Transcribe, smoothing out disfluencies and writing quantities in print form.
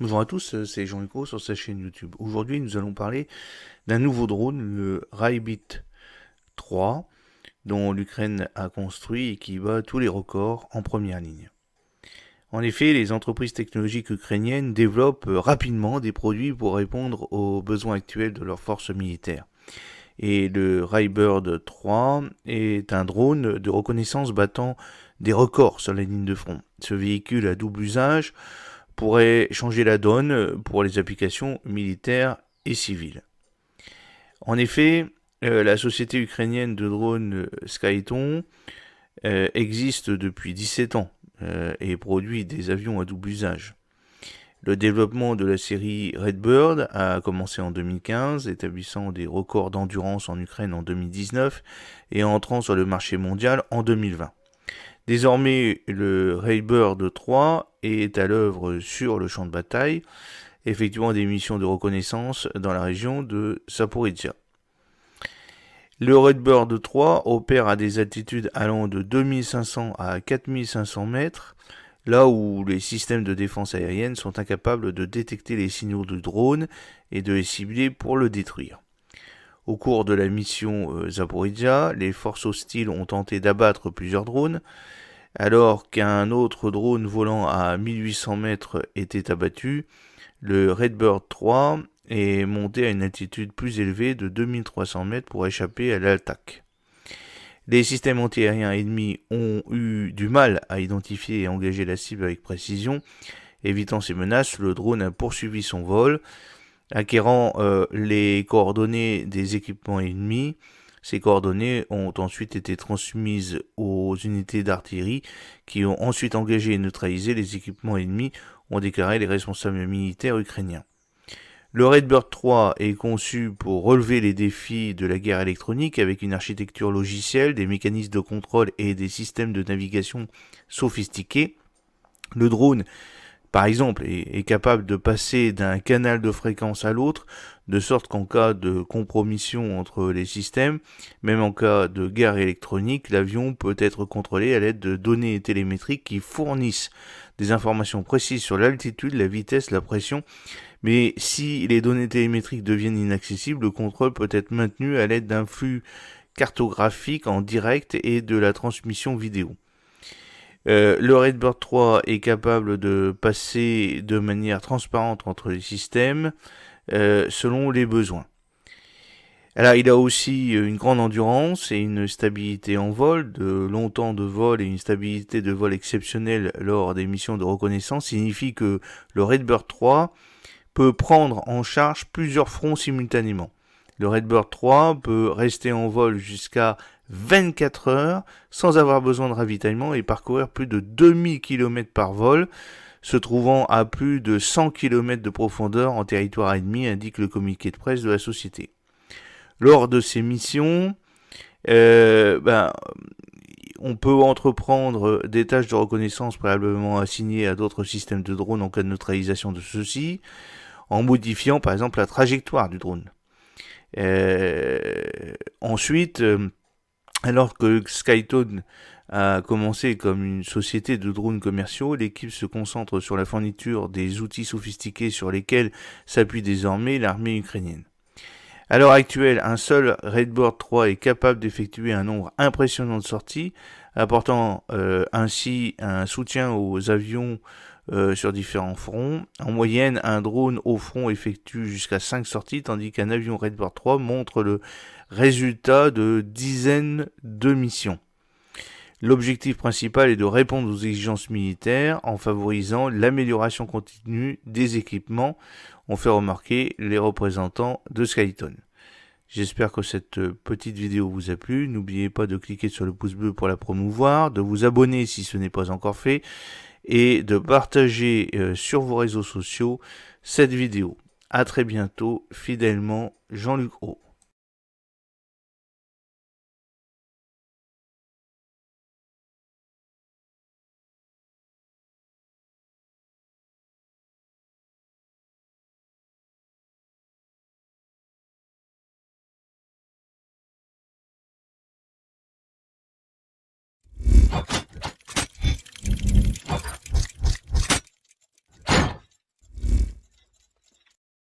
Bonjour à tous, c'est Jean-Luc Roux sur sa chaîne YouTube. Aujourd'hui, nous allons parler d'un nouveau drone, le Rabbit 3, dont l'Ukraine a construit et qui bat tous les records en première ligne. En effet, les entreprises technologiques ukrainiennes développent rapidement des produits pour répondre aux besoins actuels de leurs forces militaires. Et le Rabbit 3 est un drone de reconnaissance battant des records sur la ligne de front. Ce véhicule à double usage pourrait changer la donne pour les applications militaires et civiles. En effet, la société ukrainienne de drones Skyton existe depuis 17 ans et produit des avions à double usage. Le développement de la série Redbird a commencé en 2015, établissant des records d'endurance en Ukraine en 2019 et entrant sur le marché mondial en 2020. Désormais, le Redbird 3 est à l'œuvre sur le champ de bataille, effectuant des missions de reconnaissance dans la région de Zaporizhia. Le Redbird 3 opère à des altitudes allant de 2500 à 4500 mètres, là où les systèmes de défense aérienne sont incapables de détecter les signaux de drone et de les cibler pour le détruire. Au cours de la mission Zaporizhia, les forces hostiles ont tenté d'abattre plusieurs drones, alors qu'un autre drone volant à 1800 mètres était abattu. Le Redbird 3 est monté à une altitude plus élevée de 2300 mètres pour échapper à l'attaque. Les systèmes antiaériens ennemis ont eu du mal à identifier et engager la cible avec précision. Évitant ces menaces, le drone a poursuivi son vol, acquérant les coordonnées des équipements ennemis. Ces coordonnées ont ensuite été transmises aux unités d'artillerie qui ont ensuite engagé et neutralisé les équipements ennemis, ont déclaré les responsables militaires ukrainiens. Le Redbird 3 est conçu pour relever les défis de la guerre électronique avec une architecture logicielle, des mécanismes de contrôle et des systèmes de navigation sophistiqués. Le drone, par exemple, est capable de passer d'un canal de fréquence à l'autre, de sorte qu'en cas de compromission entre les systèmes, même en cas de guerre électronique, l'avion peut être contrôlé à l'aide de données télémétriques qui fournissent des informations précises sur l'altitude, la vitesse, la pression, mais si les données télémétriques deviennent inaccessibles, le contrôle peut être maintenu à l'aide d'un flux cartographique en direct et de la transmission vidéo. Le Redbird 3 est capable de passer de manière transparente entre les systèmes selon les besoins. Alors, il a aussi une grande endurance et une stabilité en vol, de longs temps de vol et une stabilité de vol exceptionnelle lors des missions de reconnaissance signifie que le Redbird 3 peut prendre en charge plusieurs fronts simultanément. Le Redbird 3 peut rester en vol jusqu'à 24 heures sans avoir besoin de ravitaillement et parcourir plus de 2000 km par vol, se trouvant à plus de 100 km de profondeur en territoire ennemi, indique le communiqué de presse de la société. Lors de ces missions, on peut entreprendre des tâches de reconnaissance préalablement assignées à d'autres systèmes de drones en cas de neutralisation de ceux-ci, en modifiant par exemple la trajectoire du drone. Ensuite, alors que Skyton a commencé comme une société de drones commerciaux, l'équipe se concentre sur la fourniture des outils sophistiqués sur lesquels s'appuie désormais l'armée ukrainienne. À l'heure actuelle, un seul Redbird 3 est capable d'effectuer un nombre impressionnant de sorties, apportant ainsi un soutien aux avions sur différents fronts. En moyenne, un drone au front effectue jusqu'à 5 sorties, tandis qu'un avion Redbird 3 montre le résultat de dizaines de missions. L'objectif principal est de répondre aux exigences militaires en favorisant l'amélioration continue des équipements, ont fait remarquer les représentants de Skyton. J'espère que cette petite vidéo vous a plu. N'oubliez pas de cliquer sur le pouce bleu pour la promouvoir, de vous abonner si ce n'est pas encore fait, et de partager sur vos réseaux sociaux cette vidéo. A très bientôt, fidèlement, Jean-Luc Roux.